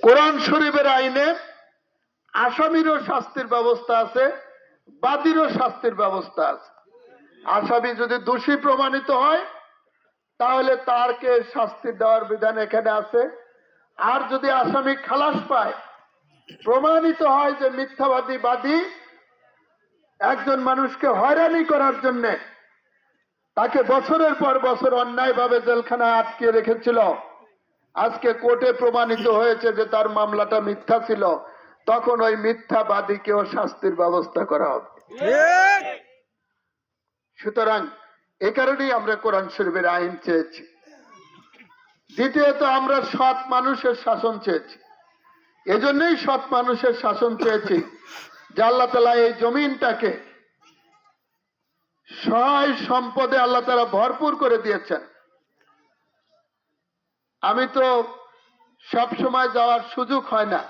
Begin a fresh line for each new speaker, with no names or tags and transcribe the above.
কোরআন শরীফের আইনে আসামিরও শাস্তির ব্যবস্থা আছে, বাদীরও শাস্তির ব্যবস্থা আছে। আসামি যদি দোষী প্রমাণিত হয় তাহলে তারকে শাস্তি দেওয়ার বিধান এখানে আছে। আর যদি আসামি খালাস পায়, প্রমাণিত হয় যে মিথ্যাবাদী বাদী একজন মানুষকে হয়রানি করার জন্য তাকে বছরের পর বছর অন্যায়ভাবে জেলখানায় আটকে রেখেছিল, আজকে কোর্টে প্রমাণিত হয়েছে যে তার মামলাটা মিথ্যা ছিল, তখন ওই মিথ্যাবাদীকেও শাস্তির ব্যবস্থা করা হবে। সুতরাং এ কারণেই আমরা কোরআন শরীফের আইন চেয়েছি। দ্বিতীয়ত, আমরা সৎ মানুষের শাসন চেয়েছি। এজন্যই সৎ মানুষের শাসন চেয়েছি যে আল্লাহ তাআলা এই জমিনটাকে সহায় সম্পদে আল্লাহ তাআলা ভরপুর করে দিয়েছেন। আমি তো সব সময় যাওয়ার সুযোগ হয় না,